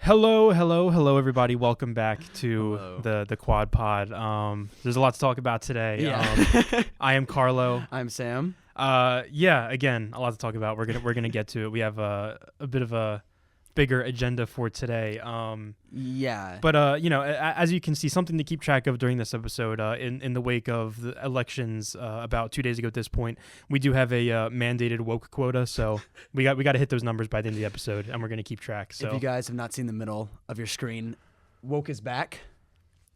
Hello, everybody. Welcome back to Hello. the Quad Pod. There's a lot to talk about today. Yeah. I am Carlo. I'm Sam. Again, a lot to talk about. We're gonna get to it. We have a bit of a bigger agenda for today. Yeah. But as you can see, something to keep track of during this episode. In the wake of the elections, about 2 days ago at this point, we do have a mandated woke quota. So we got to hit those numbers by the end of the episode, and we're gonna keep track. So If you guys have not seen the middle of your screen, woke is back.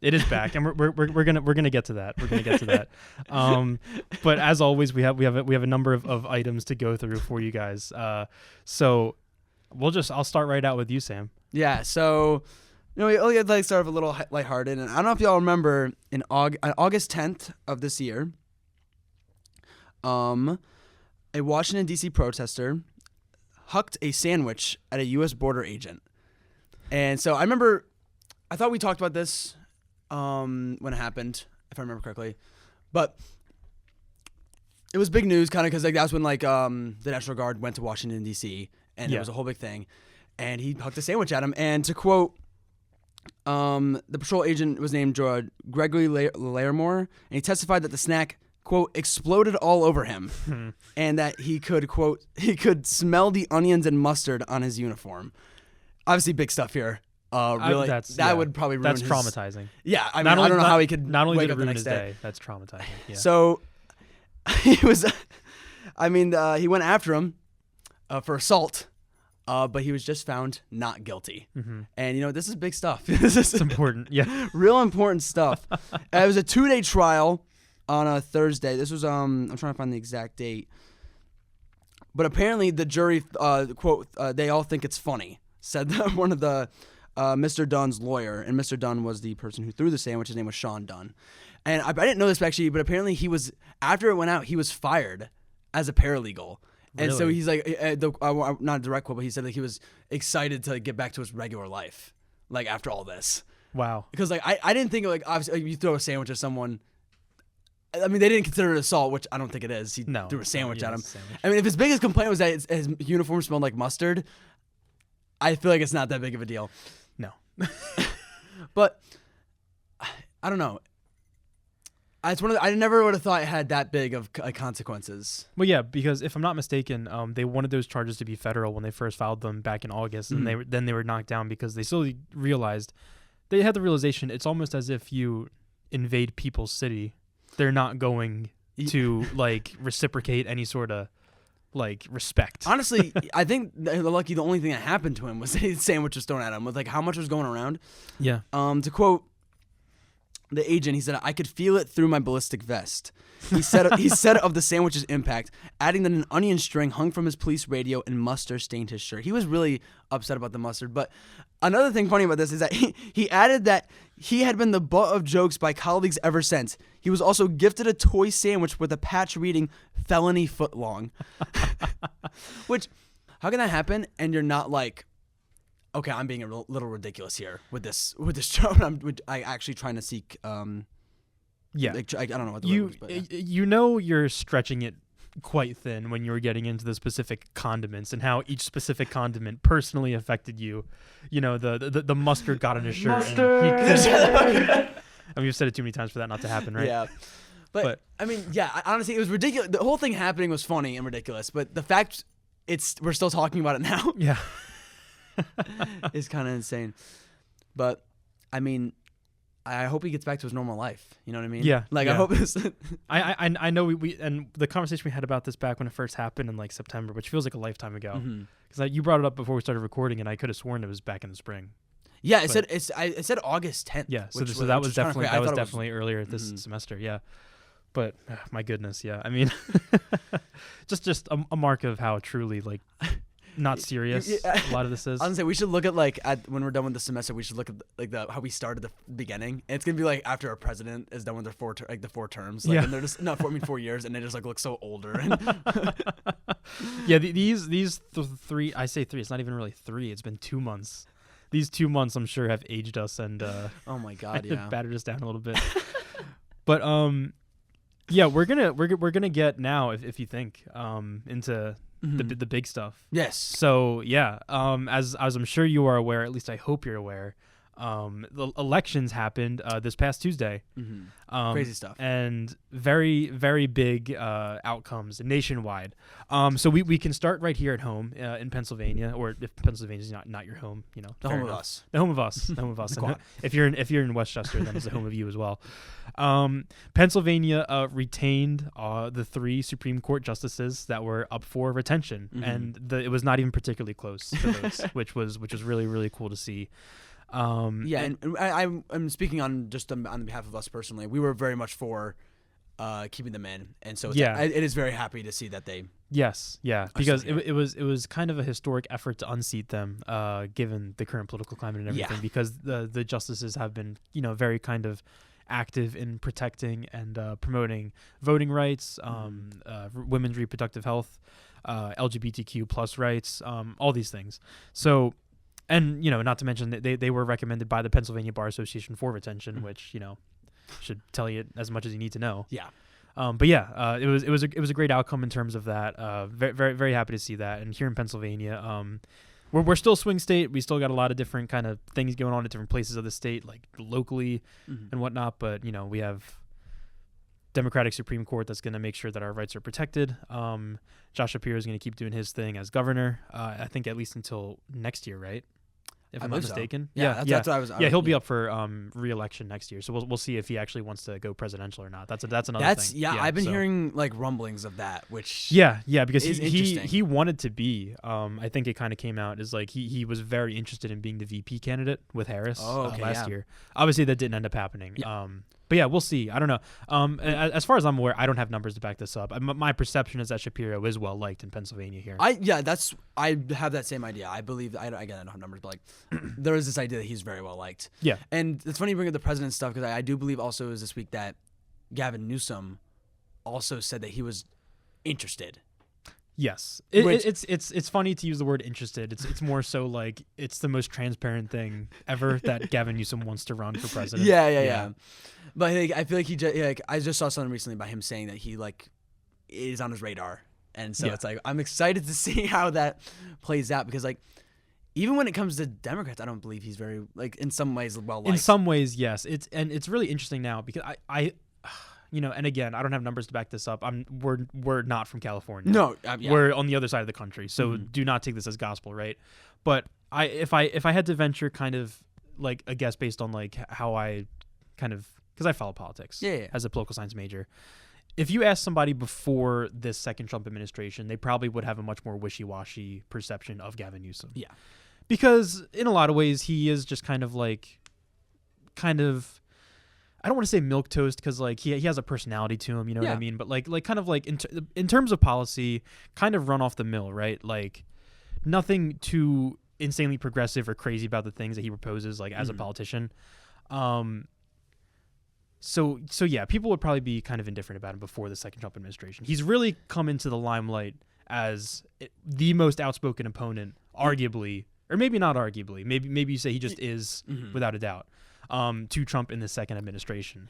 it is back, and we're gonna get to that. We're gonna get to that. But as always, we have a number of items to go through for you guys. So I'll start right out with you, Sam. Yeah. So, I'd like to start off a little lighthearted, and I don't know if y'all remember on August 10th of this year, a Washington D.C. protester hucked a sandwich at a U.S. border agent, and so I thought we talked about this when it happened, if I remember correctly, but it was big news, kind of because that's when the National Guard went to Washington D.C. and it was a whole big thing, and he hucked a sandwich at him. And to quote, the patrol agent was named Gregory Larimore, and he testified that the snack, quote, exploded all over him, and that he could, quote, smell the onions and mustard on his uniform. Obviously, big stuff here. Really, that would probably ruin That's traumatizing. Yeah, I mean, I don't know how he could not only wake did it up the ruin next his day. That's traumatizing. Yeah. So he was, he went after him for assault, but he was just found not guilty. Mm-hmm. And this is big stuff. This is important. Yeah, real important stuff. It was a 2-day trial on a Thursday. This was I'm trying to find the exact date, but apparently the jury quote they all think it's funny, said one of the Mr. Dunn's lawyer, and Mr. Dunn was the person who threw the sandwich. His name was Sean Dunn, and I didn't know this actually, but apparently he was, after it went out, he was fired as a paralegal. And so he's like, not a direct quote, but he said that he was excited to get back to his regular life, after all this. Wow. Because I didn't think obviously you throw a sandwich at someone. I mean, they didn't consider it assault, which I don't think it is. He threw a sandwich at him. I mean, if his biggest complaint was that his uniform smelled like mustard, I feel like it's not that big of a deal. No. But I don't know. It's I never would have thought it had that big of consequences. Well, yeah, because if I'm not mistaken, they wanted those charges to be federal when they first filed them back in August, and then they were knocked down because they slowly realized, they had the realization it's almost as if you invade people's city, they're not going to reciprocate any sort of respect. Honestly, I think the only thing that happened to him was that his sandwich was thrown at him with how much was going around. Yeah. To quote the agent, he said, "I could feel it through my ballistic vest." He said of the sandwich's impact, adding that an onion string hung from his police radio and mustard stained his shirt. He was really upset about the mustard. But another thing funny about this is that he added that he had been the butt of jokes by colleagues ever since. He was also gifted a toy sandwich with a patch reading "felony footlong." Which, how can that happen? And you're not okay, I'm being a little ridiculous here with this joke. I actually trying to seek. Yeah, I don't know what the word was, but yeah. You're stretching it quite thin when you were getting into the specific condiments and how each specific condiment personally affected you. The mustard got on his shirt. Mustard. We've said it too many times for that not to happen, right? Yeah. But I mean, yeah. Honestly, it was ridiculous. The whole thing happening was funny and ridiculous. But the fact we're still talking about it now. Yeah. Is kind of insane. But I mean, I hope he gets back to his normal life. You know what I mean? Yeah. I hope it's I know we and the conversation we had about this back when it first happened in September, which feels like a lifetime ago. Because you brought it up before we started recording, and I could have sworn it was back in the spring. Yeah, it said August 10th. Yeah, so that was definitely earlier this semester. Yeah, but my goodness, yeah. I mean, just a mark of how truly not serious a lot of this is. Honestly, we should look at when we're done with the semester, we should look at how we started the beginning. And it's gonna be after our president is done with their the 4 terms. And they're just 4 years, and they just look so older. And yeah, these 3. I say 3. It's not even really 3. It's been 2 months. These 2 months, I'm sure, have aged us and oh my god, yeah, battered us down a little bit. But yeah, we're gonna get now, if you think, into the big stuff. Yes. So yeah, as I'm sure you are aware, at least I hope you're aware, the elections happened this past Tuesday. Crazy stuff. And very, very big outcomes nationwide. So we can start right here at home in Pennsylvania, or if Pennsylvania's not your home, The home of us. The home of us. The home of us. And if you're in Westchester, then it's the home of you as well. Pennsylvania retained the 3 Supreme Court justices that were up for retention, and it was not even particularly close to those, which was really, really cool to see. And I'm speaking on just on behalf of us personally. We were very much for keeping them in, and so it is very happy to see that they. Yes, yeah, because it was kind of a historic effort to unseat them, given the current political climate and everything. Yeah. Because the justices have been very kind of active in protecting and promoting voting rights, women's reproductive health, LGBTQ plus rights, all these things. So. And, not to mention that they were recommended by the Pennsylvania Bar Association for retention, which, should tell you as much as you need to know. Yeah. But yeah, it was a great outcome in terms of that. Very, very, very happy to see that. And here in Pennsylvania, we're still a swing state. We still got a lot of different kind of things going on at different places of the state, like locally and whatnot. But, we have Democratic Supreme Court that's going to make sure that our rights are protected. Josh Shapiro is going to keep doing his thing as governor, I think at least until next year, right? If I'm not mistaken. So. Yeah, that's what I was. Yeah, he'll be up for re-election next year, so we'll see if he actually wants to go presidential or not. That's another thing. Yeah, I've been hearing like rumblings of that, which because he wanted to be. I think it kind of came out as like he was very interested in being the VP candidate with Harris last year. Obviously, that didn't end up happening. Yeah. But yeah, we'll see. I don't know. As far as I'm aware, I don't have numbers to back this up. My perception is that Shapiro is well liked in Pennsylvania here. I have that same idea. I believe I don't have numbers, but like there is this idea that he's very well liked. Yeah, and it's funny you bring up the president stuff because I do believe also it was this week that Gavin Newsom also said that he was interested. Yes, it's funny to use the word interested. It's more so like it's the most transparent thing ever that Gavin Newsom wants to run for president. Yeah. But I feel like I just saw something recently about him saying that he like is on his radar, and so it's like I'm excited to see how that plays out because like even when it comes to Democrats, I don't believe he's very like in some ways well liked. In some ways, yes. It's really interesting now because I and again, I don't have numbers to back this up. We're not from California. No, we're on the other side of the country, so do not take this as gospel, right? But if I had to venture kind of like a guess based on like how I kind of because I follow politics as a political science major. If you ask somebody before this second Trump administration, they probably would have a much more wishy-washy perception of Gavin Newsom. Yeah, because in a lot of ways he is just kind of I don't want to say milquetoast because like he has a personality to him, you know what I mean? But like kind of like in terms of policy, kind of run off the mill, right? Like nothing too insanely progressive or crazy about the things that he proposes, like as a politician. So yeah, people would probably be kind of indifferent about him before the second Trump administration. He's really come into the limelight as the most outspoken opponent, arguably, or maybe not arguably. Maybe you say he just is without a doubt. To Trump in the second administration.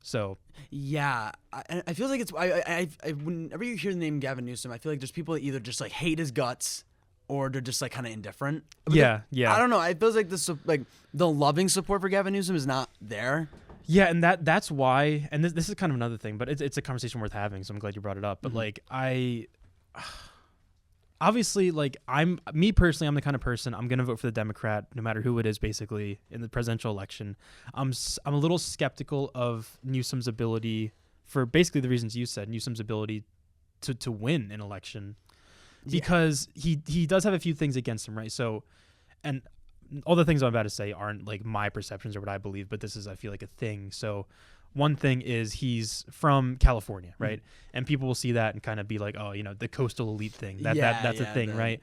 So yeah, I feel like it's I whenever you hear the name Gavin Newsom, I feel like there's people that either just like hate his guts or they're just like kind of indifferent. Yeah. I don't know. It feels like this like the loving support for Gavin Newsom is not there. Yeah, and that's why. And this is kind of another thing, but it's a conversation worth having. So I'm glad you brought it up. But like obviously, like I'm the kind of person I'm gonna vote for the Democrat no matter who it is. Basically, in the presidential election, I'm a little skeptical of Newsom's ability for basically the reasons you said. Newsom's ability to win an election because he does have a few things against him, right? So, and all the things I'm about to say aren't like my perceptions or what I believe, but this is I feel like a thing. So. One thing is he's from California, right? And people will see that and kind of be like, oh, the coastal elite thing. That's a thing, right?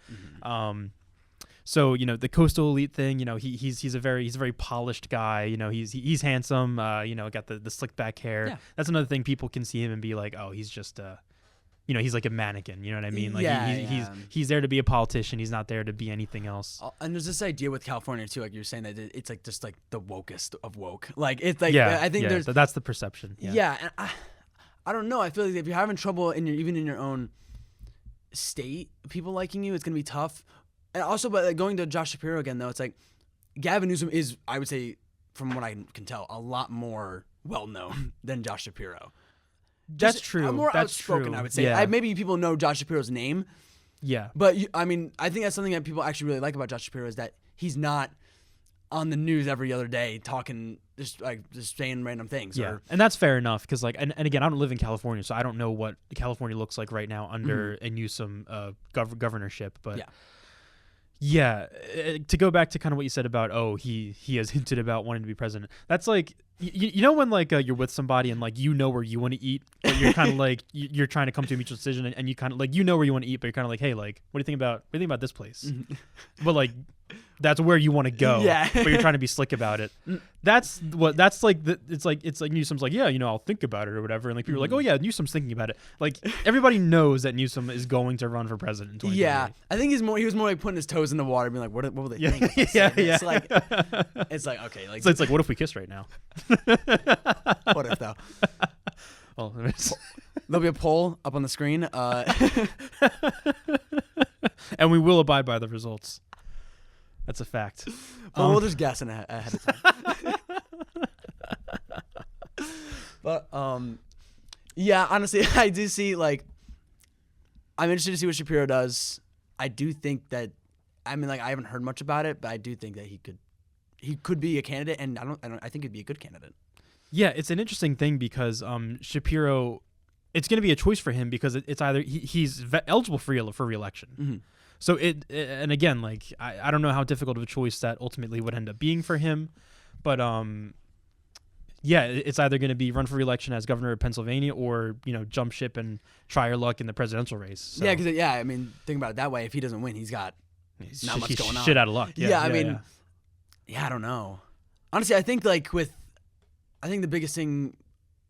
So the coastal elite thing, he's a very polished guy. He's handsome. Got the slick back hair. Yeah. That's another thing people can see him and be like, oh, he's just he's like a mannequin. You know what I mean? Like he's there to be a politician. He's not there to be anything else. And there's this idea with California too, like you're saying that it's like just like the wokest of woke. Like it's like I think that's the perception. Yeah, and I don't know. I feel like if you're having trouble even in your own state people liking you, it's gonna be tough. And also, but going to Josh Shapiro again, though, it's like Gavin Newsom is, I would say, from what I can tell, a lot more well known than Josh Shapiro. That's true. More that's outspoken, true. I would say. Yeah. Maybe people know Josh Shapiro's name, Yeah. but I mean, I think that's something that people actually really like about Josh Shapiro is that he's not on the news every other day talking just saying random things. Yeah, Or, and that's fair enough because and again, I don't live in California, so I don't know what California looks like right now under a Newsom governorship. But yeah, to go back to kind of what you said about he has hinted about wanting to be president. That's like you know when like you're with somebody and like you know where you want to eat, but you're kind of like you're trying to come to a mutual decision and you kind of like you know where you want to eat, but you're kind of like, hey, like what do you think about this place? But like that's where you want to go. Yeah. But you're trying to be slick about it. That's like it's like Newsom's like, yeah, I'll think about it or whatever. And like people are like, oh yeah, Newsom's thinking about it. Like everybody knows that Newsom is going to run for president in 2028. yeah, I think he was more like putting his toes in the water, being like, what will they think? Yeah. It's like okay, like So it's like, what if we kiss right now? what if though? Well, There'll be a poll up on the screen. and we will abide by the results. That's a fact. We'll just guess ahead of time. But yeah, honestly, I do see like I'm interested to see what Shapiro does. I do think that I haven't heard much about it, but I do think that he could be a candidate, and I think he'd be a good candidate. Yeah, it's an interesting thing because Shapiro, it's going to be a choice for him because it's either he's eligible for re-election. Mm-hmm. So and again, like I don't know how difficult of a choice that ultimately would end up being for him, but yeah, it's either going to be run for re-election as governor of Pennsylvania or jump ship and try your luck in the presidential race. So. Yeah, because I mean, think about it that way. If he doesn't win, he's got not much going on. Shit out of luck. Yeah, I mean, I don't know. Honestly, I think the biggest thing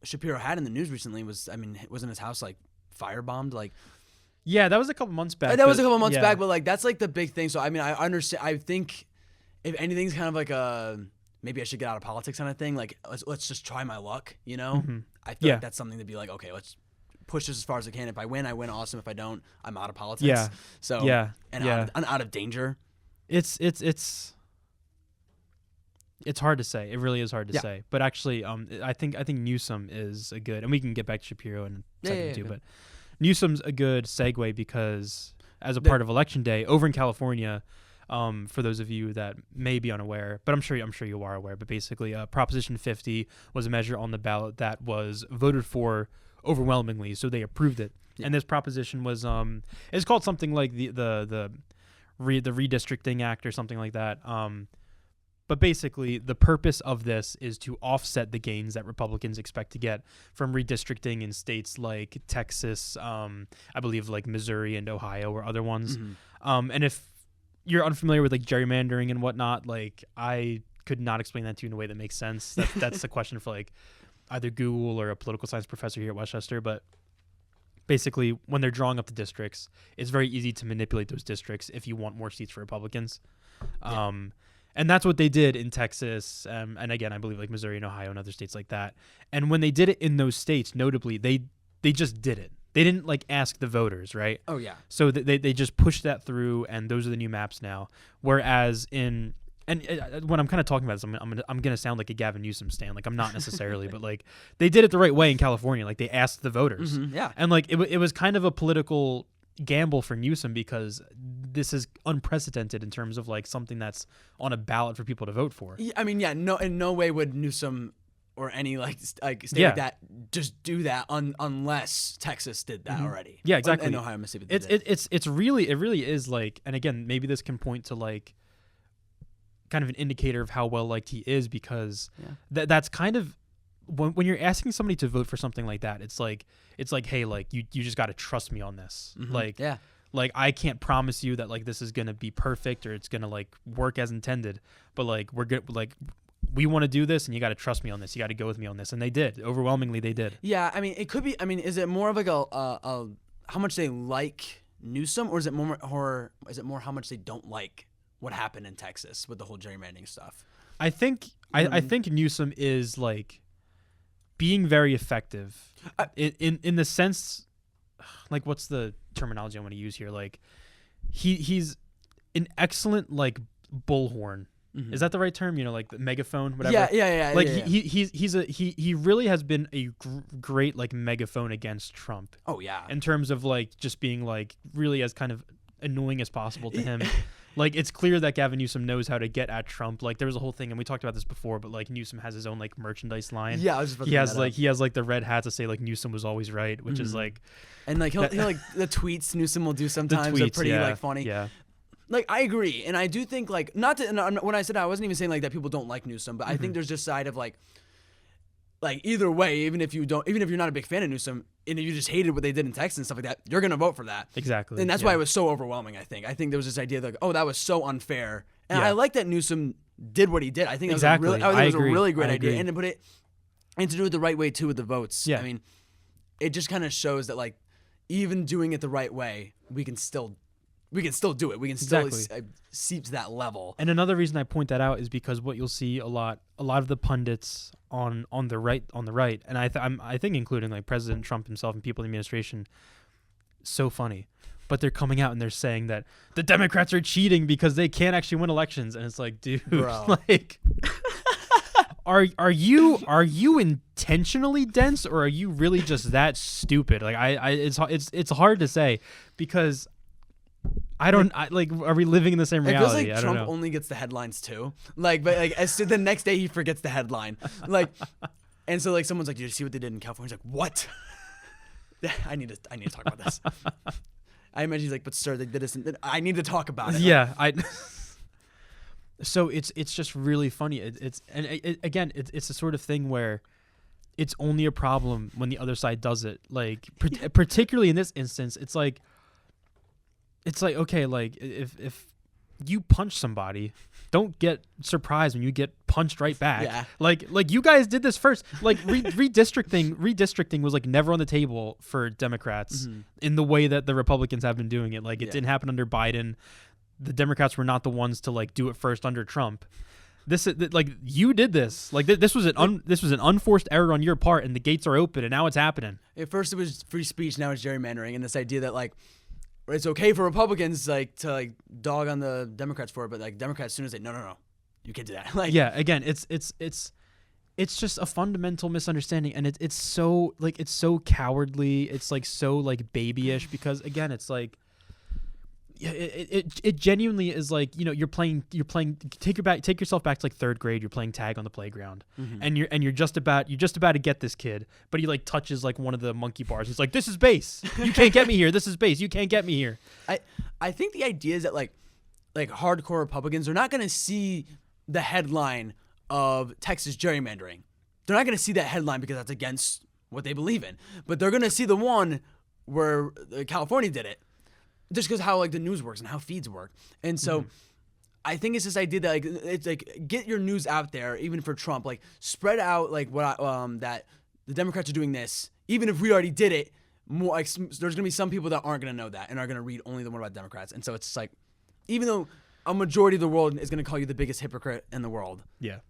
Shapiro had in the news recently was, wasn't his house like firebombed? Like, yeah, that was a couple months back. That was a couple months back, but like that's like the big thing. So I mean, I understand. I think if anything's kind of like a maybe I should get out of politics kind of thing. Like let's just try my luck. Mm-hmm. I feel like that's something to be like, okay, let's push this as far as I can. If I win, awesome. If I don't, I'm out of politics. Yeah. So out of danger. It's hard to say. It really is hard to say. But actually, I think Newsom is a good, and we can get back to Shapiro in a second too. But Newsom's a good segue because as a part of Election Day over in California, for those of you that may be unaware, but I'm sure you are aware. But basically, Proposition 50 was a measure on the ballot that was voted for overwhelmingly, so they approved it. Yeah. And this proposition was it's called something like the Redistricting Act or something like that. But basically, the purpose of this is to offset the gains that Republicans expect to get from redistricting in states like Texas, I believe like Missouri and Ohio or other ones. Mm-hmm. And if you're unfamiliar with like gerrymandering and whatnot, like I could not explain that to you in a way that makes sense. That's a question for like either Google or a political science professor here at Westchester. But basically, when they're drawing up the districts, it's very easy to manipulate those districts if you want more seats for Republicans. And that's what they did in Texas, and again, I believe like Missouri and Ohio and other states like that. And when they did it in those states, notably, they just did it. They didn't like ask the voters, right? Oh yeah. So they just pushed that through, and those are the new maps now. Whereas when I'm kind of talking about this, I'm gonna sound like a Gavin Newsom stan. Like I'm not necessarily, but like they did it the right way in California. Like they asked the voters, yeah. And like it was kind of a political gamble for Newsom because this is unprecedented in terms of like something that's on a ballot for people to vote for. I mean, no, in no way would Newsom or any state like that just do that unless Texas did that already. Yeah, exactly. And Ohio, Mississippi. It really is like, and again, maybe this can point to like kind of an indicator of how well liked he is because that's kind of when you're asking somebody to vote for something like that, it's like, hey, like you just got to trust me on this. Mm-hmm. Like I can't promise you that like this is going to be perfect or it's going to like work as intended, but like we're good. Like we want to do this and you got to trust me on this. You got to go with me on this. And they did. Overwhelmingly, they did. Yeah. I mean, it could be, is it more of like how much they like Newsom or is it more how much they don't like what happened in Texas with the whole gerrymandering stuff? I think Newsom is like being very effective in the sense like what's the terminology I want to use here? Like he's an excellent like bullhorn. Mm-hmm. Is that the right term? You know, like the megaphone, whatever. Yeah. Like yeah. he really has been a great like megaphone against Trump. Oh yeah. In terms of like just being like really as kind of annoying as possible to him. Like it's clear that Gavin Newsom knows how to get at Trump. Like there was a whole thing, and we talked about this before, but like Newsom has his own like merchandise line. Yeah, I was just about to he bring has that like up. he has like the red hat to say like Newsom was always right, which is like, and like he'll like the tweets Newsom will do sometimes are pretty like funny. Yeah. Like I agree, and I do think like when I said that, I wasn't even saying like that people don't like Newsom, but I think there's just side of like either way, even if you're not a big fan of Newsom and if you just hated what they did in Texas and stuff like that, you're gonna vote for that. Exactly, and that's why it was so overwhelming. I think there was this idea that oh that was so unfair, and Yeah. I like that Newsom did what he did. I think Exactly. that was a agree. really great I idea, agree. and to put it and to do it the right way too with the votes. Yeah. I mean, it just kind of shows that like even doing it the right way, we can still do it. We can still seep to that level. And another reason I point that out is because what you'll see a lot of the pundits on the right, and I think including like President Trump himself and people in the administration, so funny, but they're coming out and they're saying that the Democrats are cheating because they can't actually win elections, and it's like, dude, Bro. like, are you intentionally dense, or are you really just that stupid? Like it's hard to say because. Are we living in the same reality? It feels like I don't Trump know. only gets the headlines too. Like, but like as soon the next day he forgets the headline. Like, and so like someone's like, "Did you see what they did in California?" He's like, "What?" I need to talk about this. I imagine he's like, "But sir, they did this. And I need to talk about it." Yeah, So it's just really funny. It's the sort of thing where it's only a problem when the other side does it. Like particularly in this instance, it's like okay, like if you punch somebody, don't get surprised when you get punched right back. Yeah. Like you guys did this first. Like redistricting was like never on the table for Democrats in the way that the Republicans have been doing it. Like it didn't happen under Biden. The Democrats were not the ones to like do it first under Trump. This is like you did this. Like this was an unforced error on your part, and the gates are open, and now it's happening. At first it was free speech, now it's gerrymandering, and this idea that like it's okay for Republicans like to like dog on the Democrats for it, but like Democrats as soon as they no, you can't do that. Like yeah, again, it's just a fundamental misunderstanding, and it's so cowardly. It's like so like babyish because again, it's like yeah, it genuinely is like, you know, you're playing take yourself back to like third grade. You're playing tag on the playground, and you're just about to get this kid, but he like touches like one of the monkey bars. He's like, "This is base. You can't get me here. This is base. You can't get me here." I think the idea is that like hardcore Republicans are not going to see the headline of Texas gerrymandering. They're not going to see that headline because that's against what they believe in, but they're going to see the one where California did it. Just because how like the news works and how feeds work, and so I think it's this idea that like it's like get your news out there, even for Trump, like spread out like what that the Democrats are doing this, even if we already did it. More like there's gonna be some people that aren't gonna know that and are gonna read only the one about Democrats, and so it's like even though a majority of the world is gonna call you the biggest hypocrite in the world. Yeah,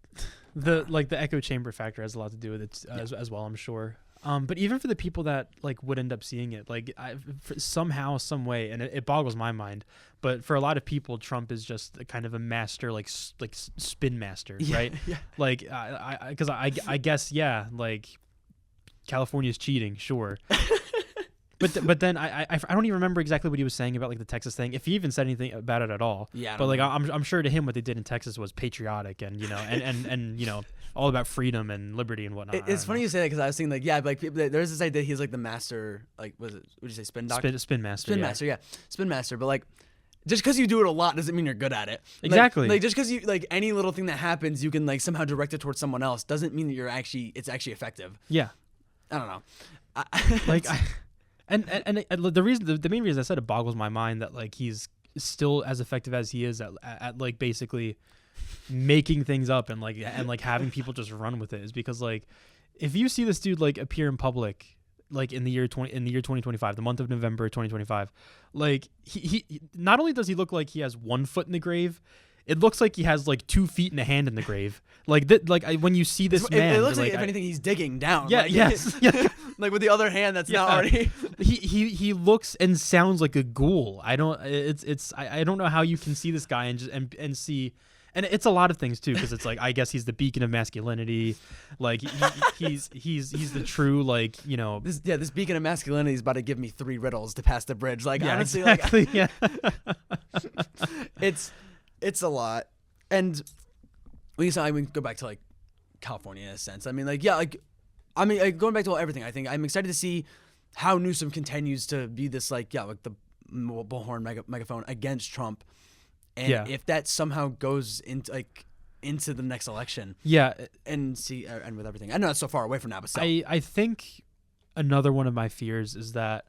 the echo chamber factor has a lot to do with it as well, I'm sure. But even for the people that like would end up seeing it, like somehow, some way, and it boggles my mind. But for a lot of people, Trump is just a kind of a master, like spin master, right? Yeah. Like, because I guess like California's cheating, sure. But then I don't even remember exactly what he was saying about like the Texas thing, if he even said anything about it at all. Yeah. But like I'm sure to him what they did in Texas was patriotic and and you know all about freedom and liberty and whatnot. It's funny you say that because I was thinking like like there's this idea he's like the master, like what would you say, spin doctor? Spin master. Spin master. But like just because you do it a lot doesn't mean you're good at it. Exactly. Like just because you like any little thing that happens you can like somehow direct it towards someone else doesn't mean that it's actually effective. Yeah. I don't know. And the main reason I said it boggles my mind that like he's still as effective as he is at like basically making things up and having people just run with it is because like if you see this dude like appear in public like in the year 2025, the month of November 2025, like he not only does he look like he has one foot in the grave, it looks like he has like 2 feet and a hand in the grave. Like when you see this man, it looks like if anything he's digging down. Yeah, like, yes, yeah. Like with the other hand that's not already. he looks and sounds like a ghoul. I don't know how you can see this guy and see. And it's a lot of things too, because it's like I guess he's the beacon of masculinity, like he's the true like this beacon of masculinity is about to give me 3 riddles to pass the bridge. Like honestly, exactly, like it's a lot. And we can go back to like California in a sense. I mean like going back to everything. I think I'm excited to see how Newsom continues to be this like the bullhorn megaphone against Trump. And if that somehow goes into the next election, and with everything, I know it's so far away from now, but still. I think another one of my fears is that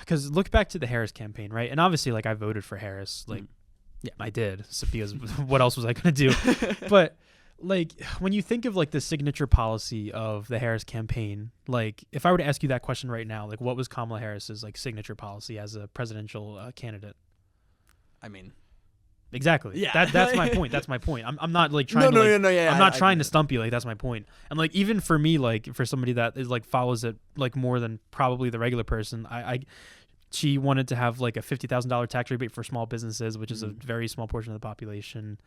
because look back to the Harris campaign, right? And obviously, like I voted for Harris, like I did, so because what else was I gonna do? But like when you think of like the signature policy of the Harris campaign, like if I were to ask you that question right now, like what was Kamala Harris's like signature policy as a presidential candidate? I mean, exactly. Yeah. That's my point. That's my point. I'm not like trying to. I'm not trying to stump you. Like that's my point. And like even for me, like for somebody that is like follows it like more than probably the regular person, she wanted to have like a $50,000 tax rebate for small businesses, which is a very small portion of the population.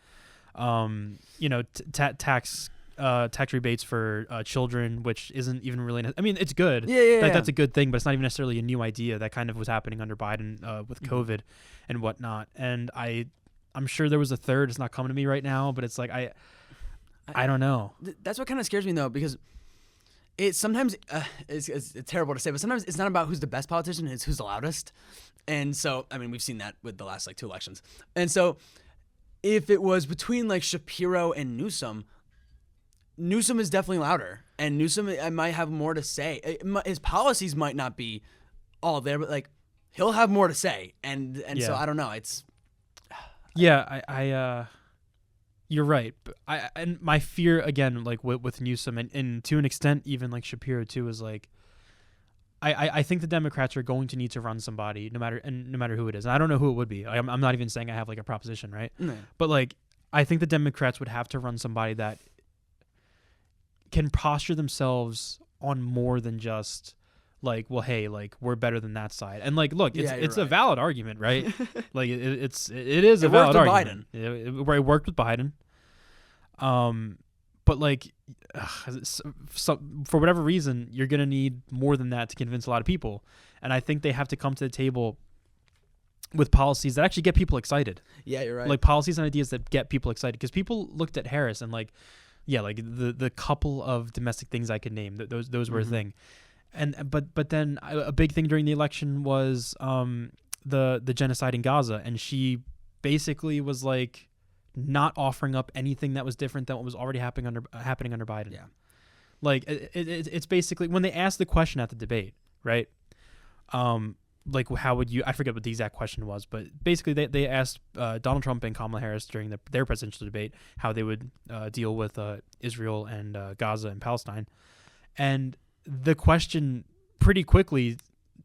Tax rebates for children, which isn't even really. I mean, it's good. That's a good thing, but it's not even necessarily a new idea. That kind of was happening under Biden with COVID and whatnot. And I'm sure there was a third. It's not coming to me right now, but it's like I don't know. That's what kind of scares me though, because it's sometimes it's terrible to say, but sometimes it's not about who's the best politician; it's who's the loudest. And so, I mean, we've seen that with the last like 2 elections. And so, if it was between like Shapiro and Newsom is definitely louder, and Newsom might have more to say. His policies might not be all there, but like he'll have more to say, and so I don't know. It's you're right. And my fear again, like with Newsom, and to an extent even like Shapiro too, is like I think the Democrats are going to need to run somebody no matter who it is. And I don't know who it would be. I'm not even saying I have like a proposition, right? No. But like I think the Democrats would have to run somebody that can posture themselves on more than just like, well, hey, like we're better than that side. And like, look, it's a valid argument, right? Like it is a valid argument. It worked with Biden. But like, for whatever reason, you're gonna need more than that to convince a lot of people. And I think they have to come to the table with policies that actually get people excited. Yeah, you're right. Like policies and ideas that get people excited, because people looked at Harris and like. Yeah, like the couple of domestic things I could name, those were a thing, but then a big thing during the election was the genocide in Gaza, and she basically was like not offering up anything that was different than what was already happening under Biden. Yeah, like it's basically when they asked the question at the debate, right? Like how would you? I forget what the exact question was, but basically they asked Donald Trump and Kamala Harris during their presidential debate how they would deal with Israel and Gaza and Palestine, and the question pretty quickly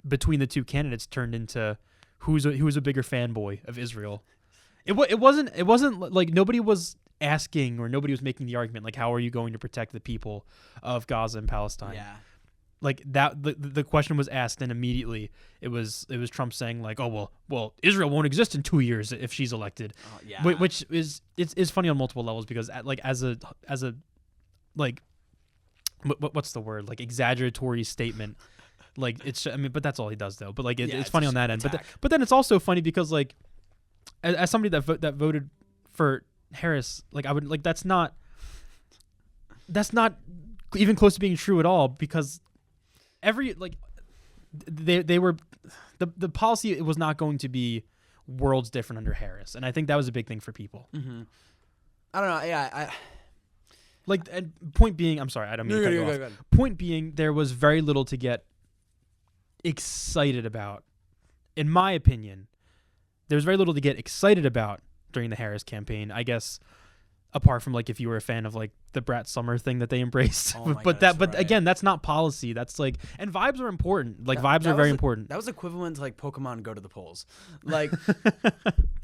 between the two candidates turned into who's a bigger fanboy of Israel. It wasn't like nobody was asking or nobody was making the argument like how are you going to protect the people of Gaza and Palestine. Yeah. Like that, the question was asked, and immediately it was Trump saying like, "Oh well, Israel won't exist in 2 years if she's elected," which is it's funny on multiple levels because like as a like what's the word, like exaggeratory statement, like it's but that's all he does though. But like it's funny on that end. But then it's also funny because like as somebody that voted for Harris, like I would like that's not even close to being true at all because. They were the policy was not going to be worlds different under Harris, and I think that was a big thing for people. Mm-hmm. I don't know. Yeah, like and point being, I'm sorry, I don't mean to cut you off. Go. Point being, there was very little to get excited about, in my opinion. There was very little to get excited about during the Harris campaign. I guess apart from like if you were a fan of like the Brat Summer thing that they embraced. Oh my but God, but right. again, that's not policy. That's like, and vibes are important. Like vibes are very important. That was equivalent to like Pokemon go to the polls. Like,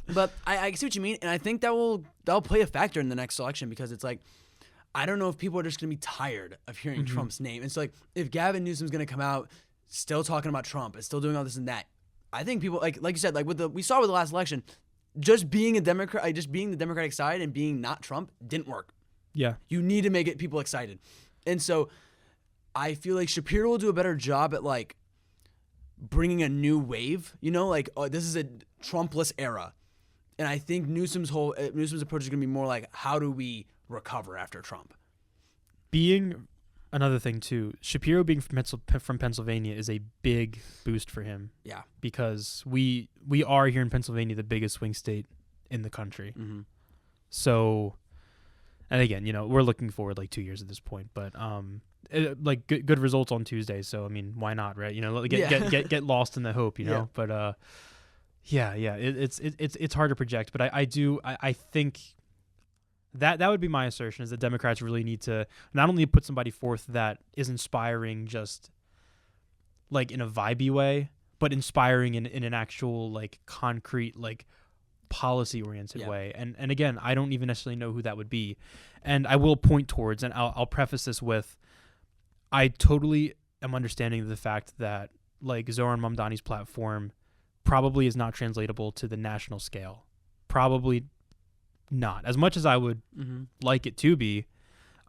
but I see what you mean, and I think that'll play a factor in the next election, because it's like, I don't know if people are just gonna be tired of hearing Trump's name. And so like, if Gavin Newsom's gonna come out still talking about Trump and still doing all this and that, I think people like you said, like we saw with the last election, just being a Democrat, like just being the Democratic side and being not Trump didn't work. Yeah. You need to make it people excited. And so I feel like Shapiro will do a better job at like bringing a new wave, you know, like, oh, this is a Trumpless era. And I think Newsom's approach is going to be more like, how do we recover after Trump? Being another thing too, Shapiro being from Pennsylvania is a big boost for him. Yeah. Because we are here in Pennsylvania the biggest swing state in the country. Mm-hmm. So, and again, you know, we're looking forward like 2 years at this point, but like good results on Tuesday. So I mean, why not, right? You know, get lost in the hope, you know. Yeah. But it's hard to project, but I think that would be my assertion, is that Democrats really need to not only put somebody forth that is inspiring just like in a vibey way, but inspiring in an actual like concrete like policy oriented way. And again, I don't even necessarily know who that would be. And I will point towards, and I'll preface this with, I totally am understanding the fact that like Zoran Mamdani's platform probably is not translatable to the national scale. Probably not. As much as I would like it to be.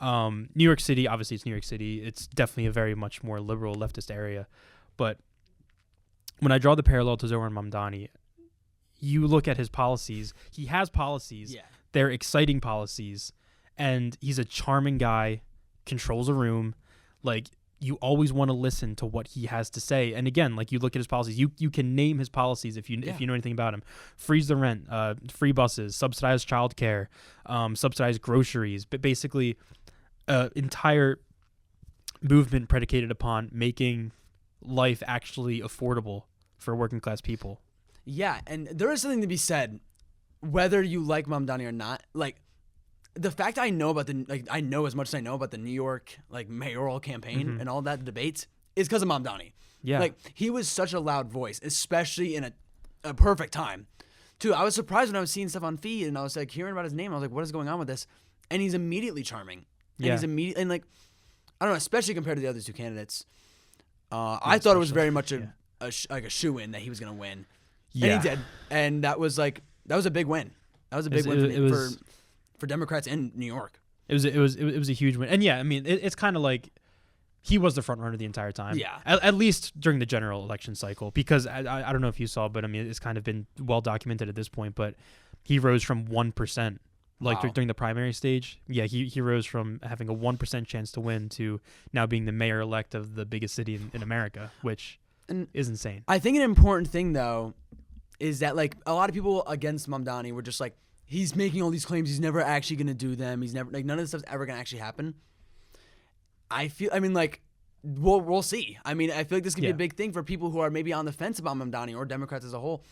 New York City, obviously it's New York City. It's definitely a very much more liberal leftist area. But when I draw the parallel to Zoran Mamdani, you look at his policies. He has policies. Yeah. They're exciting policies. And he's a charming guy, controls a room. Like, you always want to listen to what he has to say. And again, like, you look at his policies, you can name his policies if you know anything about him. Freeze the rent, free buses, subsidized childcare, subsidized groceries, but basically entire movement predicated upon making life actually affordable for working class people. Yeah, and there is something to be said, whether you like Mamdani or not. Like, the fact I know about I know as much as I know about the New York like mayoral campaign and all that debates is because of Mamdani. Yeah, like, he was such a loud voice, especially in a perfect time. Too, I was surprised when I was seeing stuff on feed and I was like hearing about his name. I was like, what is going on with this? And he's immediately charming. And he's immediately, and like, I don't know, especially compared to the other two candidates. I thought it was very much a shoo-in that he was going to win. Yeah. And he did. And that was a big win. That was a big win for Democrats in New York. It was a huge win. And yeah, I mean, it's kind of like he was the front runner the entire time. Yeah. At least during the general election cycle, because I don't know if you saw, but I mean, it's kind of been well documented at this point, but he rose from 1%. Like, during the primary stage, yeah, he rose from having a 1% chance to win to now being the mayor-elect of the biggest city in America, which is insane. I think an important thing, though, is that, like, a lot of people against Mamdani were just like, he's making all these claims, he's never actually going to do them, he's never, like, none of this stuff's ever going to actually happen. We'll see. I mean, I feel like this could be a big thing for people who are maybe on the fence about Mamdani or Democrats as a whole,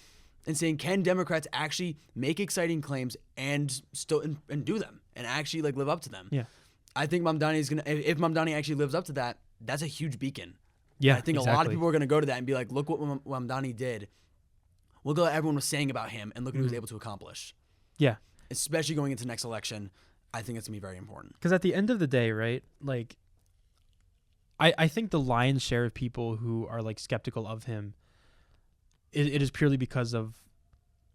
and saying, can Democrats actually make exciting claims and still and do them and actually like live up to them? Yeah, I think Mamdani is gonna. If Mamdani actually lives up to that, that's a huge beacon. Yeah, I think a lot of people are gonna go to that and be like, look what Mamdani did. Look at what everyone was saying about him, and look what he was able to accomplish. Yeah, especially going into the next election, I think it's gonna be very important. Because at the end of the day, right, like, I think the lion's share of people who are like skeptical of him, it is purely because of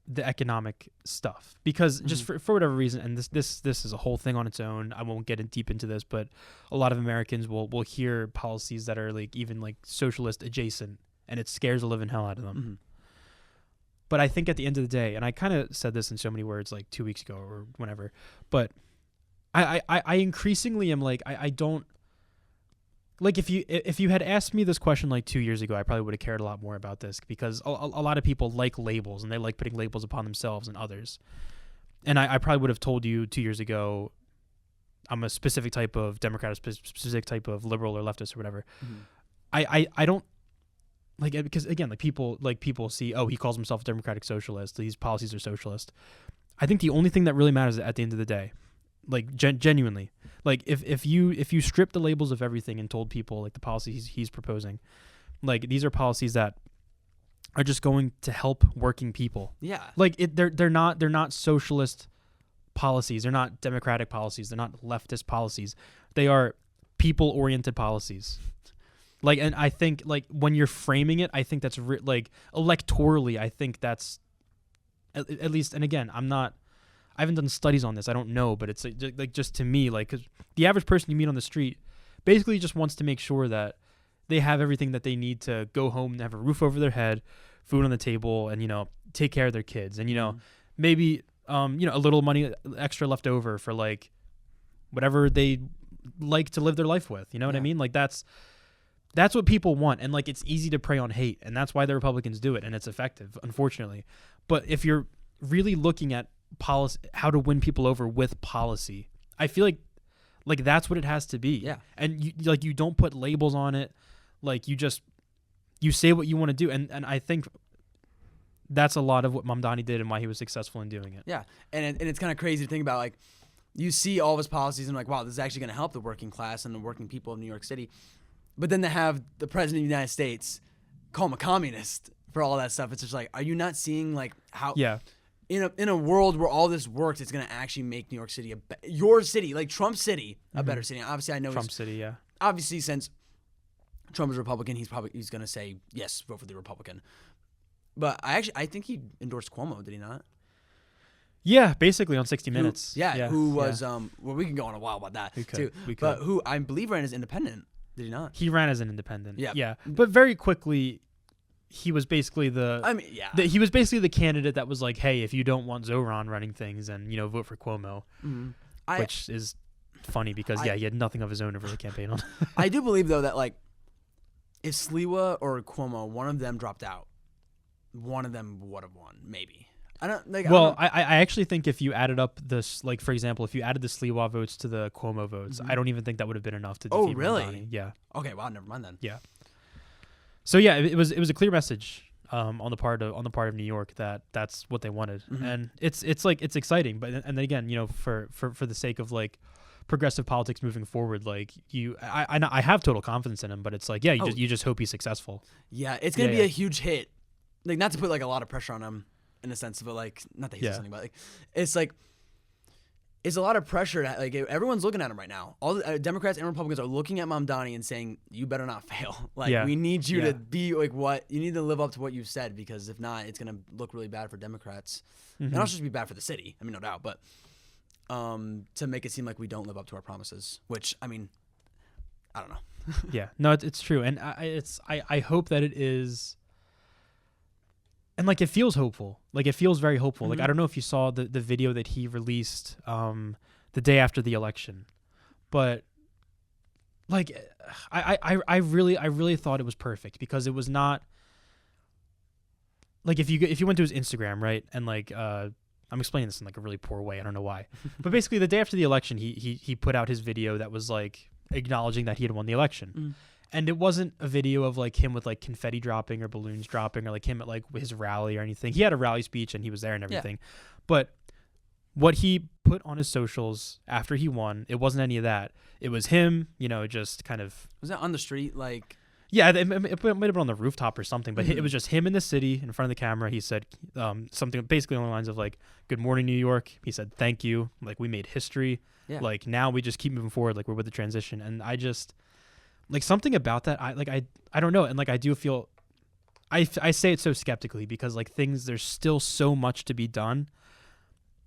the economic stuff. Because just for whatever reason, and this is a whole thing on its own. I won't get in deep into this, but a lot of Americans will hear policies that are like even like socialist adjacent, and it scares the living hell out of them. Mm-hmm. But I think at the end of the day, and I kind of said this in so many words like 2 weeks ago or whenever, but I increasingly am like, I don't. Like, if you had asked me this question like 2 years ago, I probably would have cared a lot more about this, because a lot of people like labels, and they like putting labels upon themselves and others. And I probably would have told you 2 years ago, I'm a specific type of Democrat, a specific type of liberal or leftist or whatever. Mm-hmm. I don't like, because again, like people see, oh, he calls himself a democratic socialist, these policies are socialist. I think the only thing that really matters at the end of the day like genuinely. Like if you strip the labels of everything and told people like the policies he's proposing, like these are policies that are just going to help working people. Yeah. Like they're not socialist policies. They're not democratic policies. They're not leftist policies. They are people-oriented policies. Like, and I think like when you're framing it, I think that's like electorally, I think that's at least. And again, I haven't done studies on this. I don't know, but it's like just to me, like 'cause the average person you meet on the street basically just wants to make sure that they have everything that they need to go home and have a roof over their head, food on the table, and take care of their kids, and maybe a little money extra left over for like whatever they like to live their life with. You know what I mean? Like that's what people want, and like it's easy to prey on hate, and that's why the Republicans do it, and it's effective, unfortunately. But if you're really looking at policy, how to win people over with policy, I feel like that's what it has to be. Yeah. And you don't put labels on it. Like you say what you want to do, and I think that's a lot of what Mamdani did and why he was successful in doing it. Yeah, and it's kind of crazy to think about. Like, you see all of his policies and like, wow, this is actually going to help the working class and the working people of New York City. But then to have the president of the United States call him a communist for all that stuff, it's just like, are you not seeing like how? Yeah. In a world where all this works, it's going to actually make New York City your city, like Trump's city, a better city. Obviously, I know Trump City, yeah. Obviously, since Trump is a Republican, he's going to say yes, vote for the Republican. But I think he endorsed Cuomo, did he not? Yeah, basically on 60 Minutes. Who was well, we can go on a while about that too. But who I believe ran as independent, did he not? He ran as an independent. Yeah. Yeah. But very quickly he was basically he was basically the candidate that was like, hey, if you don't want Zoran running things, then vote for Cuomo. Mm-hmm. Which is funny because he had nothing of his own to really campaign on. I do believe though that like if Sliwa or Cuomo, one of them dropped out, one of them would have won, maybe. I don't like. Well, I actually think if you added up this, like for example, if you added the Sliwa votes to the Cuomo votes, I don't even think that would have been enough to defeat Mamdani. Yeah. Okay. Wow. Never mind then. Yeah. So yeah, it was a clear message on the part of New York that that's what they wanted, and it's exciting. But and then again, for the sake of like progressive politics moving forward, like I have total confidence in him, but it's like you just hope he's successful. Yeah, it's gonna be a huge hit. Like, not to put like a lot of pressure on him in the sense of it, like, not that he's something, but like it's a lot of pressure. Like, everyone's looking at him right now. All the Democrats and Republicans are looking at Mamdani and saying, "You better not fail. Like, we need you to be like what you need to live up to what you've said, because if not, it's gonna look really bad for Democrats, and also just be bad for the city. I mean, no doubt, but to make it seem like we don't live up to our promises, which I mean, I don't know. Yeah, no, it's true, and I hope that it is. And like it feels hopeful. Like it feels very hopeful. Like I don't know if you saw the video that he released the day after the election, but like I really thought it was perfect, because it was not like if you went to his Instagram, right, and like I'm explaining this in like a really poor way. I don't know why, but basically the day after the election, he put out his video that was like acknowledging that he had won the election. And it wasn't a video of like him with like confetti dropping or balloons dropping or like him at like his rally or anything. He had a rally speech and he was there and everything. Yeah. But what he put on his socials after he won, it wasn't any of that. It was him, just kind of. Was that on the street? Like. Yeah, it might have been on the rooftop or something, but it was just him in the city in front of the camera. He said something basically along the lines of like, "Good morning, New York." He said, "Thank you. Like, we made history. Yeah. Like, now we just keep moving forward. Like, we're with the transition." And I just. Like something about that, I don't know, and like I do feel, I say it so skeptically because like there's still so much to be done,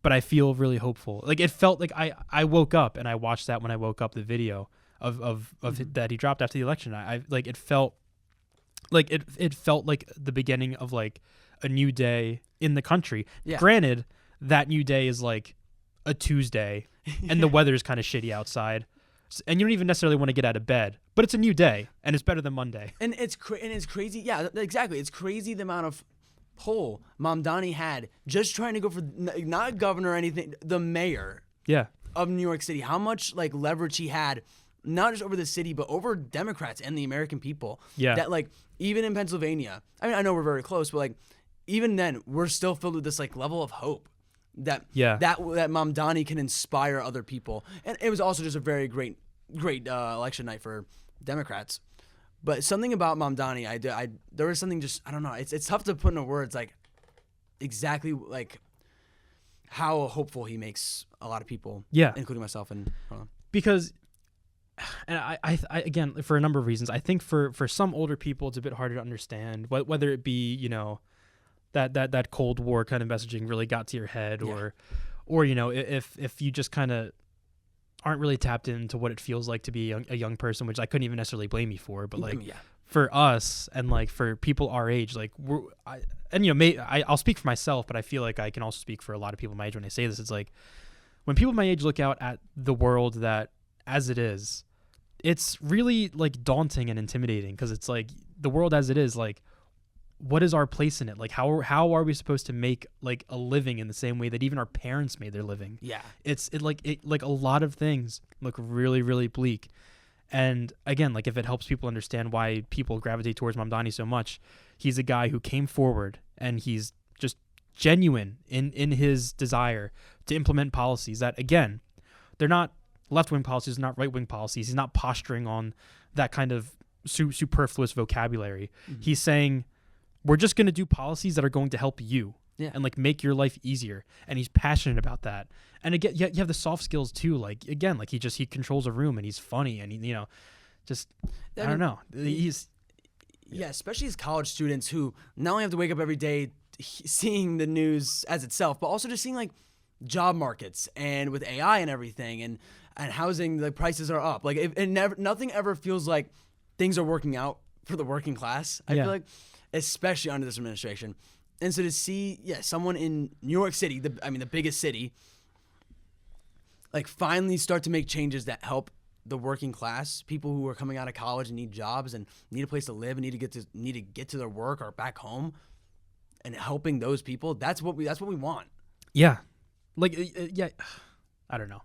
but I feel really hopeful. Like it felt like I woke up and I watched that when I woke up, the video of that he dropped after the election. I like it felt like it felt like the beginning of like a new day in the country. Yeah. Granted, that new day is like a Tuesday, and the weather is kind of shitty outside. And you don't even necessarily want to get out of bed, but it's a new day, and it's better than Monday. And it's crazy. Yeah, exactly. It's crazy the amount of pull Mamdani had just trying to go for not governor or anything, the mayor. Yeah. Of New York City. How much like leverage he had, not just over the city, but over Democrats and the American people. Yeah. That like even in Pennsylvania. I mean, I know we're very close, but like even then, we're still filled with this like level of hope. that Yeah. that Mamdani can inspire other people. And it was also just a very great election night for Democrats. But something about Mamdani, there was something just, I don't know. It's tough to put into words like exactly like how hopeful he makes a lot of people. Yeah. Including myself and because, and I again, for a number of reasons, I think for some older people it's a bit harder to understand, whether it be, you know, that Cold War kind of messaging really got to your head, or you know, if you just kind of aren't really tapped into what it feels like to be a young person, which I couldn't even necessarily blame you for, but like for us and like for people our age, like I'll speak for myself, but I feel like I can also speak for a lot of people my age when I say this. It's like when people my age look out at the world that as it is, it's really like daunting and intimidating, because it's like the world as it is, like what is our place in it? Like how are we supposed to make like a living in the same way that even our parents made their living? Yeah. It's like a lot of things look really, really bleak. And again, like if it helps people understand why people gravitate towards Mamdani so much, he's a guy who came forward and he's just genuine in his desire to implement policies that, again, they're not left-wing policies, not right-wing policies. He's not posturing on that kind of superfluous vocabulary. Mm-hmm. He's saying, we're just going to do policies that are going to help you and like make your life easier. And he's passionate about that. And again, you have the soft skills too. Like, again, like he controls a room and he's funny and he, you know, just, I don't know. He's, especially as college students who not only have to wake up every day seeing the news as itself, but also just seeing like job markets and with AI and everything and housing, the prices are up. Like nothing ever feels like things are working out for the working class. I feel like, especially under this administration. And so to see, someone in New York City, the biggest city, like finally start to make changes that help the working class, people who are coming out of college and need jobs and need a place to live and need to get to their work or back home, and helping those people, that's what we want. Yeah. Like, I don't know.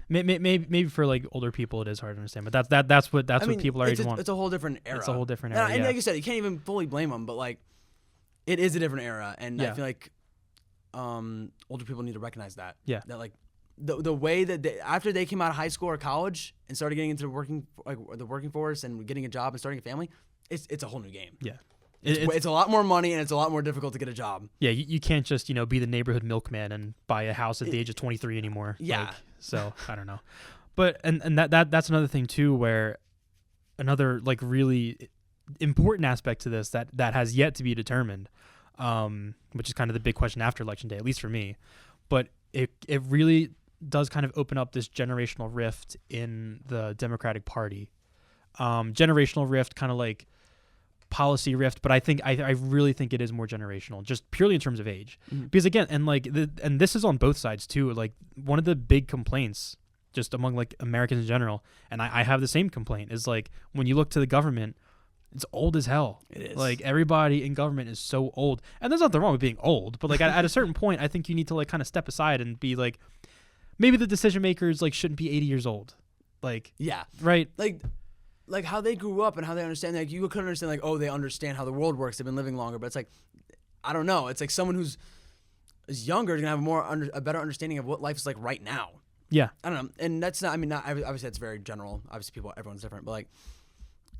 Maybe for like older people it is hard to understand, but that's what people our age want. It's a whole different era. It's a whole different era. And like you said, you can't even fully blame them, but like it is a different era, and I feel like older people need to recognize that. Yeah. That like the way that after they came out of high school or college and started getting into the working force and getting a job and starting a family, it's a whole new game. Yeah. It's a lot more money and it's a lot more difficult to get a job. Yeah, you can't just, be the neighborhood milkman and buy a house at the age of 23 anymore. Yeah. So I don't know. But and that's another thing too, where another like really important aspect to this that has yet to be determined, which is kind of the big question after Election Day, at least for me. But it really does kind of open up this generational rift in the Democratic Party. Generational rift, kind of like policy rift, but I really think it is more generational, just purely in terms of age. Mm-hmm. Because again, and this is on both sides too. Like one of the big complaints, just among like Americans in general, and I have the same complaint, is like when you look to the government, it's old as hell. It is. Like everybody in government is so old, and there's nothing wrong with being old, but like at a certain point, I think you need to like kind of step aside and be like, maybe the decision makers like shouldn't be 80 years old. Like right, like how they grew up and how they understand, like you couldn't understand like, oh, they understand how the world works, they've been living longer, but it's like, I don't know, it's like someone who's younger is gonna have a better understanding of what life is like right now. Yeah, I don't know, and that's not, obviously it's very general, obviously everyone's different, but like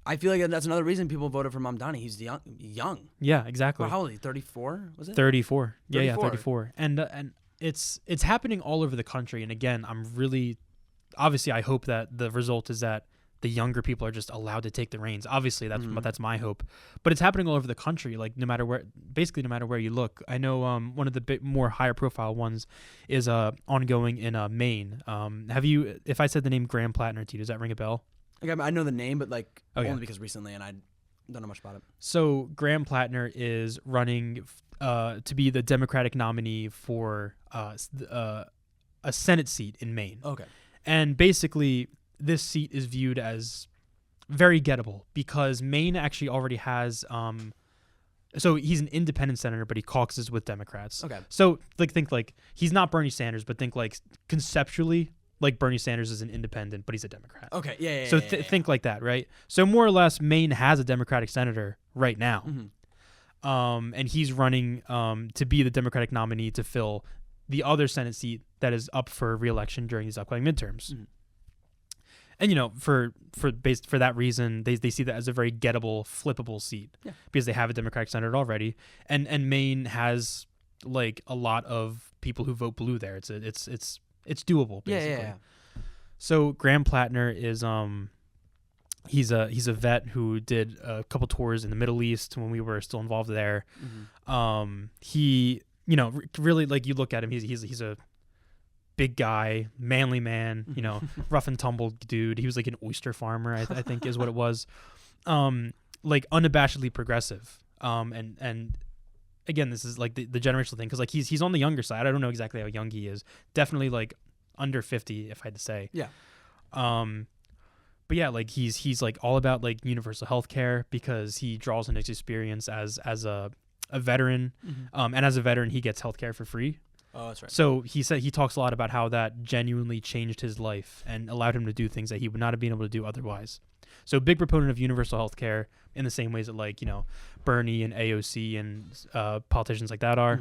I feel like that's another reason people voted for Mamdani. He's young. Yeah, exactly. Well, how old is he? 34? Was it 34? Yeah, 34. And it's happening all over the country, and again, obviously I hope that the result is that the younger people are just allowed to take the reins. Obviously, that's my hope. But it's happening all over the country, like no matter where you look. I know one of the more higher profile ones is ongoing in Maine. If I said the name Graham Plattner to you, does that ring a bell? Like, I know the name, but like only because recently, and I don't know much about it. So Graham Plattner is running to be the Democratic nominee for a Senate seat in Maine. Okay. And basically, this seat is viewed as very gettable because Maine actually already has so he's an independent senator, but he caucuses with Democrats. Okay. So think he's not Bernie Sanders, but think like conceptually like Bernie Sanders is an independent, but he's a Democrat. Okay. Yeah. So think like that, right? So more or less Maine has a Democratic senator right now. Mm-hmm. And he's running to be the Democratic nominee to fill the other Senate seat that is up for re-election during these upcoming midterms. Mm-hmm. And for that reason, they see that as a very gettable, flippable seat because they have a Democratic senator already, and Maine has like a lot of people who vote blue there. It's doable basically. Yeah. So Graham Plattner is he's a vet who did a couple tours in the Middle East when we were still involved there. Mm-hmm. He really, like, you look at him, he's a big guy, manly man, rough and tumble dude. He was like an oyster farmer, I think is what it was. Like unabashedly progressive. And again, this is like the generational thing, because like he's on the younger side. I don't know exactly how young he is. Definitely like under 50, if I had to say. Yeah. But yeah, like he's like all about like universal health care, because he draws on his experience as a veteran. Mm-hmm. And as a veteran, he gets health care for free. Oh, that's right. So he talks a lot about how that genuinely changed his life and allowed him to do things that he would not have been able to do otherwise. So big proponent of universal health care in the same ways that like, Bernie and AOC and politicians like that are.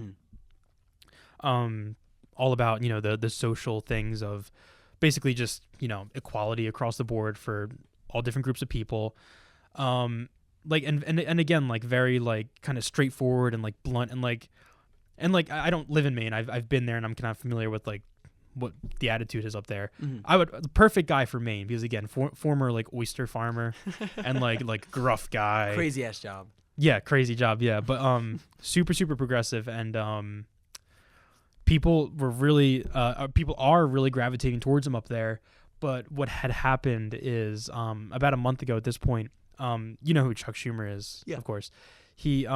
Mm-hmm. All about, the social things of basically just, equality across the board for all different groups of people. Like, and again, like very like kind of straightforward and like blunt and like I don't live in Maine. I've been there and I'm kind of familiar with like what the attitude is up there. Mm-hmm. The perfect guy for Maine, because again, former like oyster farmer and like gruff guy. Crazy ass job. Yeah, crazy job. Yeah, but super progressive, and people are really gravitating towards him up there. But what had happened is about a month ago at this point, you know who Chuck Schumer is, yeah, of course. He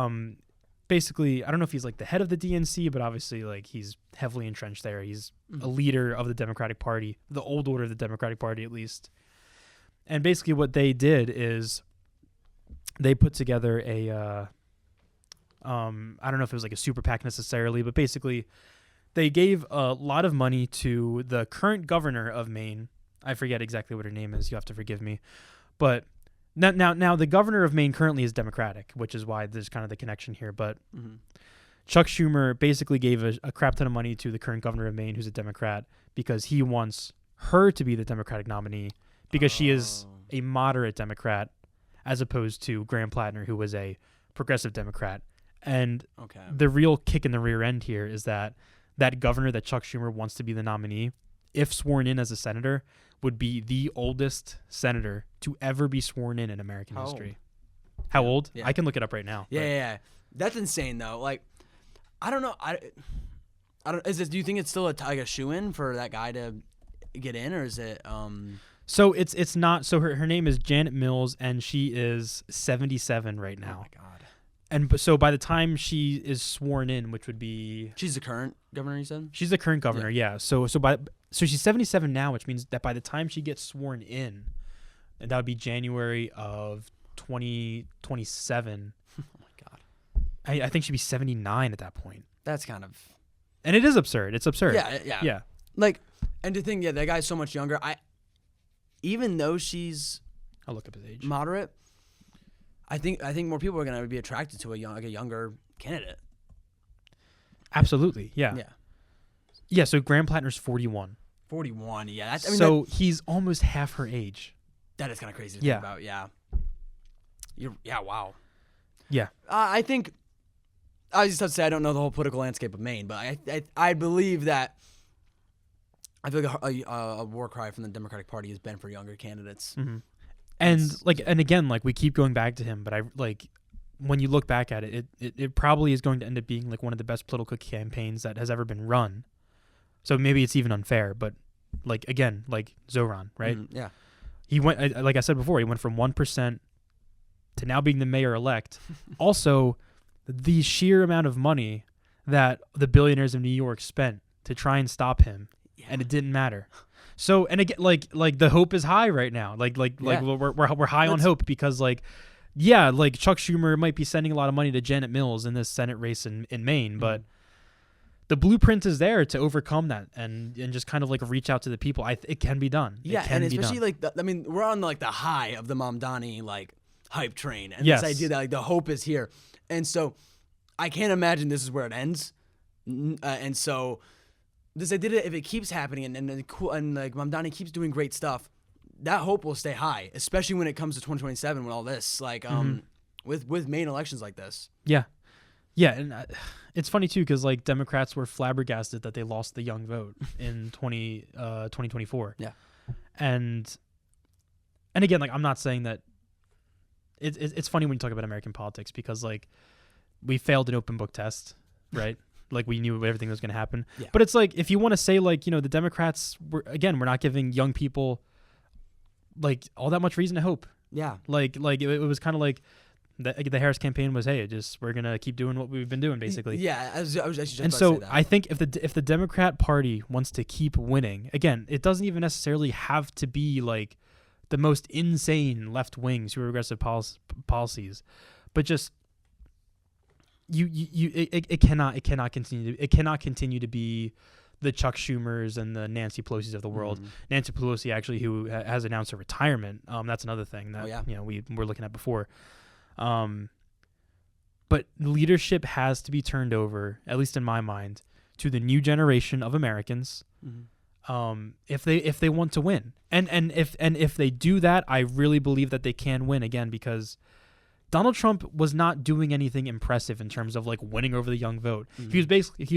basically, I don't know if he's like the head of the DNC, but obviously like he's heavily entrenched there. He's a leader of the Democratic Party, the old order of the Democratic Party at least. And basically what they did is they put together a I don't know if it was like a super PAC necessarily, but basically they gave a lot of money to the current governor of Maine. I forget exactly what her name is. You have to forgive me. But now the governor of Maine currently is Democratic, which is why there's kind of the connection here. But Chuck Schumer basically gave a crap ton of money to the current governor of Maine, who's a Democrat, because he wants her to be the Democratic nominee, because she is a moderate Democrat, as opposed to Graham Plattner, who was a progressive Democrat. And the real kick in the rear end here is that governor that Chuck Schumer wants to be the nominee, if sworn in as a senator, would be the oldest senator to ever be sworn in American history. How old? Yeah. I can look it up right now. Yeah. That's insane though. Like, I don't know. I don't. Do you think it's still like a shoe-in for that guy to get in, or is it? So it's not. So her name is Janet Mills, and she is 77 right now. Oh my god. And so by the time she is sworn in, which would be, she's the current governor, you said? She's the current governor, yeah. So she's 77 now, which means that by the time she gets sworn in, and that would be January of 2027. Oh my god. I think she'd be 79 at that point. That's kind of, and it is absurd. It's absurd. Yeah. Like, and to think, that guy's so much younger. Even though she's, I'll look up his age. Moderate. I think more people are gonna be attracted to a younger candidate. Absolutely, yeah. Yeah. So Graham Plattner's 41. 41, yeah. He's almost half her age. That is kind of crazy to think about. Yeah. Wow. Yeah. I think I just have to say I don't know the whole political landscape of Maine, but I believe that I feel like a war cry from the Democratic Party has been for younger candidates. Mm-hmm. And again, we keep going back to him, but when you look back at it, it probably is going to end up being like one of the best political campaigns that has ever been run. So maybe it's even unfair, but again, Zoran, right? Yeah. He went, like I said before, he went from 1% to now being the mayor-elect. Also, the sheer amount of money that the billionaires of New York spent to try and stop him, and it didn't matter. So, and again, the hope is high right now. We're high on hope because Chuck Schumer might be sending a lot of money to Janet Mills in this Senate race in Maine, but the blueprint is there to overcome that and just kind of reach out to the people. It can be done. Yeah, and especially we're on the high of the Mamdani hype train, and this idea that the hope is here, and so I can't imagine this is where it ends, and so this idea that if it keeps happening and like Mamdani keeps doing great stuff, that hope will stay high, especially when it comes to 2027 with all this, like with main elections like this. Yeah. Yeah, and it's funny too because like Democrats were flabbergasted that they lost the young vote in 2024. Yeah, and again, like I'm not saying that it's funny when you talk about American politics because like we failed an open book test, right? Like we knew everything was going to happen. Yeah. But it's like if you want to say like the Democrats we're not giving young people like all that much reason to hope. Yeah, like it was kind of like. The Harris campaign was, hey, we're gonna keep doing what we've been doing, basically. Yeah, I was just and about so to say that. I think if the Democrat Party wants to keep winning, again, it doesn't even necessarily have to be like the most insane left wing, super regressive policies, but just it cannot continue to be the Chuck Schumers and the Nancy Pelosi's of the world. Nancy Pelosi actually, who has announced her retirement. That's another thing that we were looking at before. But leadership has to be turned over, at least in my mind, to the new generation of Americans. If they want to win, and if they do that, I really believe that they can win again because Donald Trump was not doing anything impressive in terms of like winning over the young vote. He was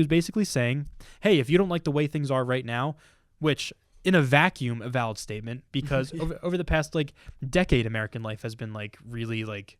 basically saying, hey, if you don't like the way things are right now, which in a vacuum, a valid statement because over the past like decade, American life has been like really like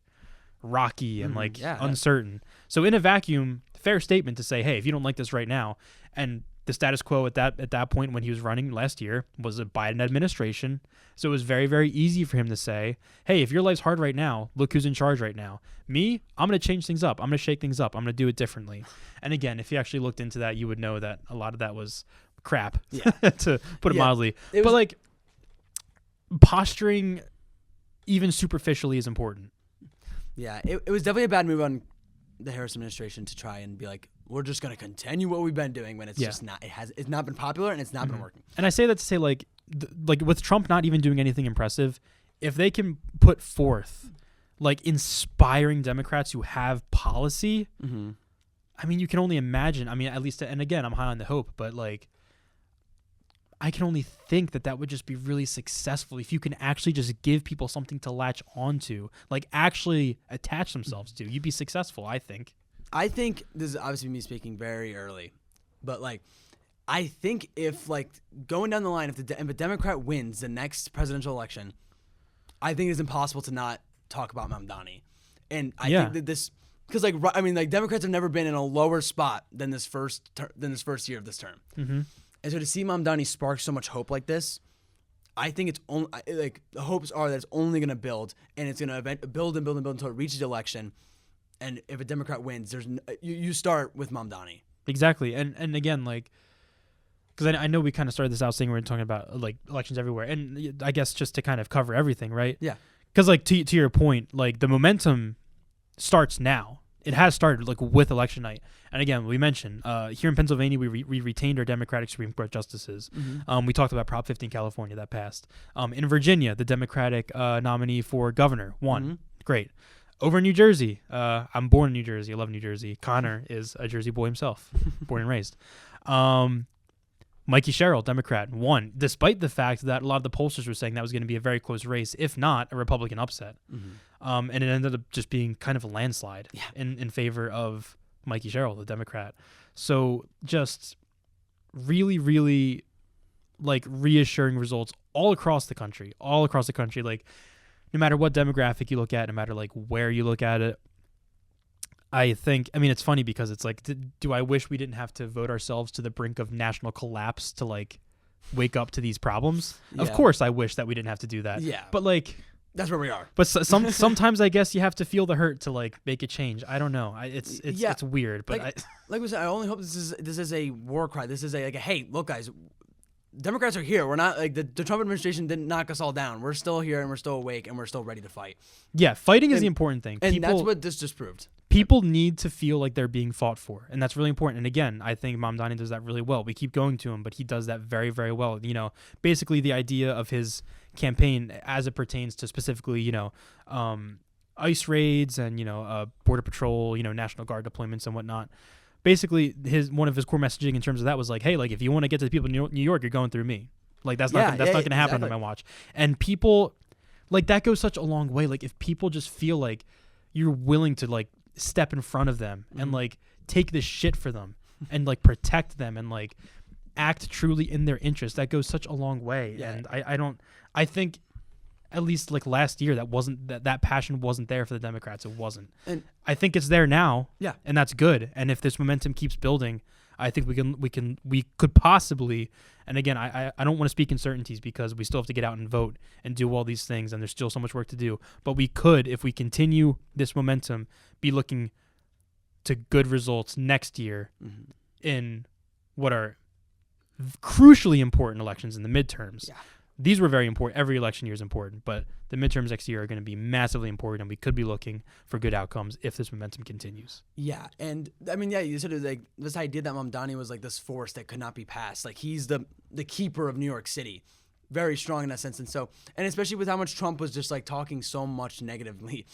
rocky and uncertain. So in a vacuum, fair statement to say, hey, if you don't like this right now, and the status quo at that point when he was running last year was a Biden administration. So it was very, very easy for him to say, hey, if your life's hard right now, look who's in charge right now. Me, I'm going to change things up. I'm going to shake things up. I'm going to do it differently. And again, if you actually looked into that, you would know that a lot of that was crap, to put it mildly. But like posturing even superficially is important. Yeah, it was definitely a bad move on the Harris administration to try and be like, we're just going to continue what we've been doing when it's just not. It's not been popular and it's not been working. And I say that to say like with Trump not even doing anything impressive, if they can put forth like inspiring Democrats who have policy, I mean, you can only imagine. I mean, at least, and again, I'm high on the hope, but like, I can only think that would just be really successful if you can actually just give people something to latch onto, like actually attach themselves to. You'd be successful, I think. I think this is obviously me speaking very early, but like, I think if like going down the line, if a Democrat wins the next presidential election, I think it's impossible to not talk about Mamdani, and I think that this because like I mean like Democrats have never been in a lower spot than this first year of this term. And so to see Mamdani spark so much hope like this, I think it's only like the hopes are that it's only going to build, and it's going to build until it reaches the election. And if a Democrat wins, you start with Mamdani. Exactly, and again, like, because I know we kind of started this out saying we're talking about like elections everywhere, and I guess just to kind of cover everything, right? Yeah. Because like to your point, like the momentum starts now. It has started like with election night. And again, we mentioned here in Pennsylvania, we retained our Democratic Supreme Court justices. We talked about Prop 50 in California that passed. In Virginia, the Democratic nominee for governor won. Great. Over in New Jersey, I'm born in New Jersey. I love New Jersey. Connor is a Jersey boy himself, born and raised. Mikey Sherrill, Democrat, won, despite the fact that a lot of the pollsters were saying that was going to be a very close race, if not a Republican upset. And it ended up just being kind of a landslide in favor of Mikey Sherrill, the Democrat. So just really, really like reassuring results all across the country. Like no matter what demographic you look at, no matter like where you look at it, I mean, it's funny because it's like, do I wish we didn't have to vote ourselves to the brink of national collapse to like wake up to these problems? Yeah. Of course, I wish that we didn't have to do that. Yeah. But like, that's where we are. But sometimes I guess you have to feel the hurt to like make a change. I don't know. It's weird. But like we said, I only hope this is a war cry. This is like a hey, look, guys. Democrats are here. We're not like the Trump administration didn't knock us all down. We're still here and we're still awake and we're still ready to fight. Yeah, fighting is the important thing. And that's what this just proved. People need to feel like they're being fought for, and that's really important. And again, I think Mamdani does that really well. We keep going to him, but he does that very, very well. You know, basically the idea of his campaign as it pertains to specifically, ICE raids and, Border Patrol, National Guard deployments and whatnot. basically one of his core messaging in terms of that was like, hey, like if you want to get to the people in New York, you're going through me. Like that's not going to happen under my watch. And people, like that goes such a long way. Like if people just feel like you're willing to like step in front of them and like take this shit for them and like protect them and like act truly in their interest, that goes such a long way. And I think at least like last year that passion wasn't there for the Democrats. It wasn't. And I think it's there now. Yeah. And that's good. And if this momentum keeps building, I think we could possibly, and again, I don't want to speak in certainties because we still have to get out and vote and do all these things, and there's still so much work to do. But we could, if we continue this momentum, be looking to good results next year in what are crucially important elections in the midterms. Yeah. These were very important. Every election year is important, but the midterms next year are going to be massively important, and we could be looking for good outcomes if this momentum continues. Yeah, and I mean, yeah, you said it like this idea that Mamdani was like this force that could not be passed. Like he's the keeper of New York City, very strong in that sense. And so, and especially with how much Trump was just like talking so much negatively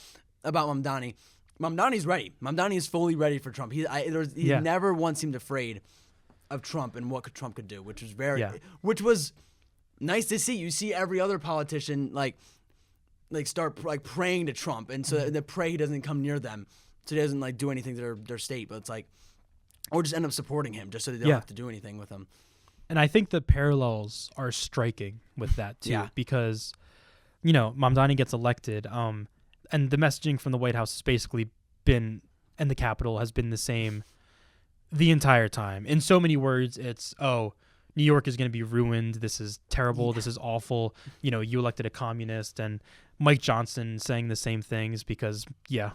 about Mamdani. Mamdani's ready. Mamdani is fully ready for Trump. He never once seemed afraid of Trump and what Trump could do, which was which was nice to see. You see every other politician like start like praying to Trump, and so they pray he doesn't come near them, so he doesn't like do anything to their state. But it's like, or just end up supporting him just so they don't have to do anything with him. And I think the parallels are striking with that too, because Mamdani gets elected, and the messaging from the White House has basically been, and the Capitol has been the same the entire time. In so many words, it's New York is going to be ruined. This is terrible. This is awful. You elected a communist, and Mike Johnson saying the same things because,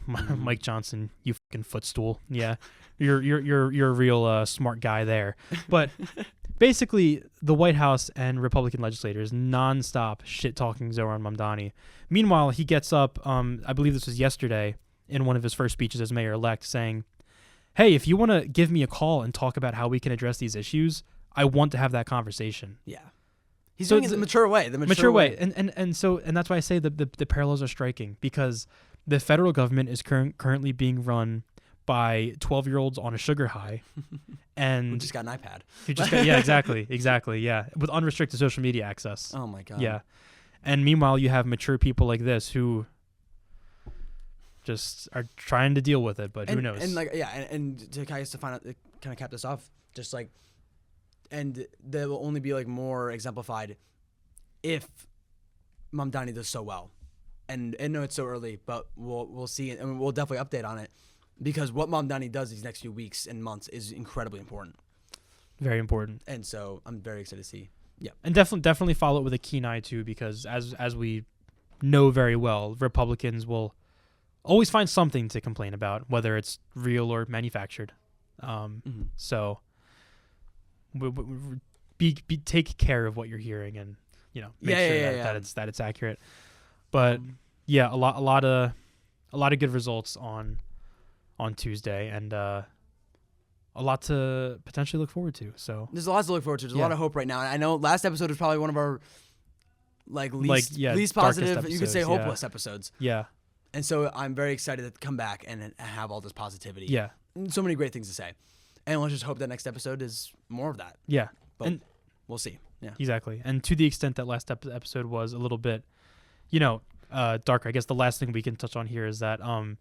Mike Johnson, you fucking footstool. Yeah, you're a real smart guy there. But basically, the White House and Republican legislators nonstop shit talking Zoran Mamdani. Meanwhile, he gets up. I believe this was yesterday in one of his first speeches as mayor-elect, saying, "Hey, if you want to give me a call and talk about how we can address these issues, I want to have that conversation." Yeah. He's doing it the mature way. The mature way. And that's why I say the parallels are striking, because the federal government is currently being run by 12-year-olds on a sugar high. And who just got an iPad. Exactly. Yeah. With unrestricted social media access. Oh my God. Yeah. And meanwhile, you have mature people like this who just are trying to deal with it, but who knows? And to kind of cap this off, just like, and they will only be like more exemplified if Mamdani does so well. And no, it's so early, but we'll see, and we'll definitely update on it, because what Mamdani does these next few weeks and months is incredibly important. Very important. And so I'm very excited to see. Yeah. And definitely follow it with a keen eye too, because as we know very well, Republicans will always find something to complain about, whether it's real or manufactured. So take care of what you're hearing, and make sure that it's accurate. But a lot of good results on Tuesday, and a lot to potentially look forward to. So there's a lot to look forward to. There's a lot of hope right now. I know last episode was probably one of our least positive, episodes, you could say hopeless episodes. Yeah. And so I'm very excited to come back and have all this positivity. Yeah. So many great things to say. And let's just hope that next episode is more of that. Yeah. But we'll see. Yeah. Exactly. And to the extent that last episode was a little bit, darker, I guess the last thing we can touch on here is that a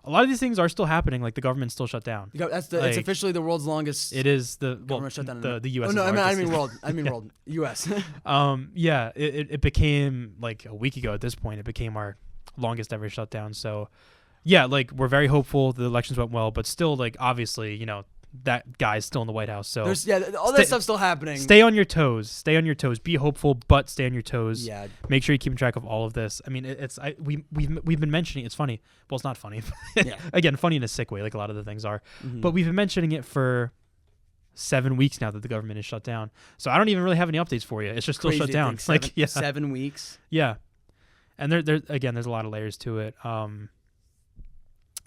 lot of these things are still happening. Like the government's still shut down. It's officially the world's longest. It is the government shutdown. The U.S. Oh no, I mean world. I mean world. U.S. It became like a week ago at this point. It became our longest ever shutdown. So, we're very hopeful the elections went well, but still, obviously, that guy's still in the White House. So all that stuff's still happening. Stay on your toes. Be hopeful, but stay on your toes. Yeah. Make sure you're keeping track of all of this. I mean, we've been mentioning it's funny. Well, it's not funny. Again, funny in a sick way, like a lot of the things are. Mm-hmm. But we've been mentioning it for 7 weeks now that the government is shut down. So I don't even really have any updates for you. It's just still shut down. 7 weeks. Yeah. And there's a lot of layers to it.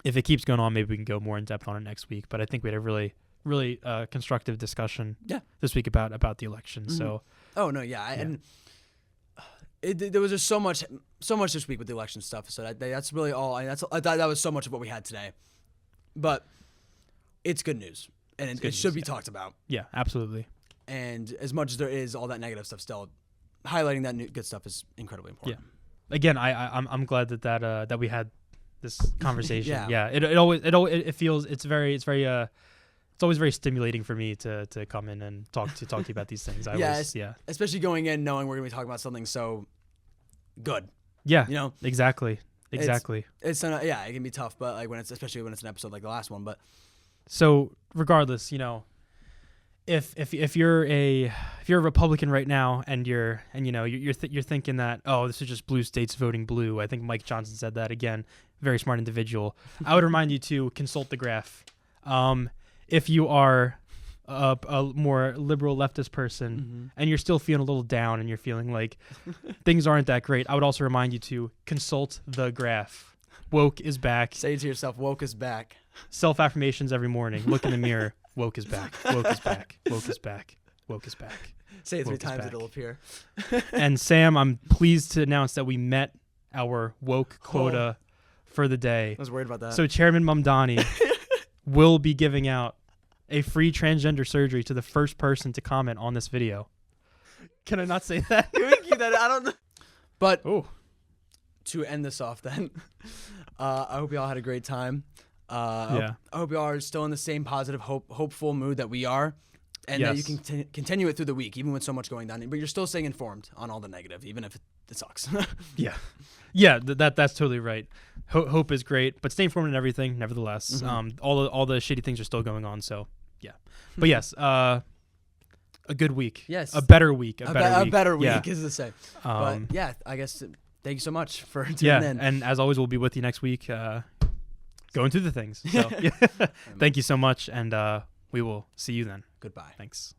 If it keeps going on, maybe we can go more in depth on it next week. But I think we had a really, really constructive discussion this week about the election. Mm-hmm. So. Oh no, and there was just so much this week with the election stuff. So that's really all. I thought that was so much of what we had today. But it's good news. and good it should news, be yeah. talked about. Yeah, absolutely. And as much as there is all that negative stuff, still highlighting that good stuff is incredibly important. Again, I'm glad that we had this conversation. Yeah. It feels it's always very stimulating for me to come in and talk to you about these things. Especially going in knowing we're gonna be talking about something so good. Yeah. You know, Exactly. it's it can be tough, but like especially when it's an episode like the last one. But so regardless, if you're a Republican right now and you're thinking that, oh, this is just blue states voting blue. I think Mike Johnson said that again. Very smart individual. I would remind you to consult the graph. If you are a more liberal leftist person and you're still feeling a little down and you're feeling like things aren't that great, I would also remind you to consult the graph. Woke is back. Say to yourself, woke is back. Self-affirmations every morning. Look in the mirror. Woke is back. Woke is back. Woke is back. Woke is back. Say it 3 times, it'll appear. And Sam, I'm pleased to announce that we met our woke quota for the day. I was worried about that. So Chairman Mamdani will be giving out a free transgender surgery to the first person to comment on this video. Can I not say that? Can we keep that? I don't know. But Oh, to end this off then, I hope y'all had a great time. Yeah. I hope y'all are still in the same positive, hopeful mood that we are, and that you can continue it through the week, even with so much going down. But you're still staying informed on all the negative, even if it sucks. Yeah, that's totally right. Hope is great, but stay informed in everything. Nevertheless, all the shitty things are still going on. So yeah, but yes, a good week. Yes, a better week. A better week yeah. is to say. But yeah, I guess thank you so much for tuning in. And as always, we'll be with you next week, going through the things. So yeah. Thank you so much, and we will see you then. Goodbye. Thanks.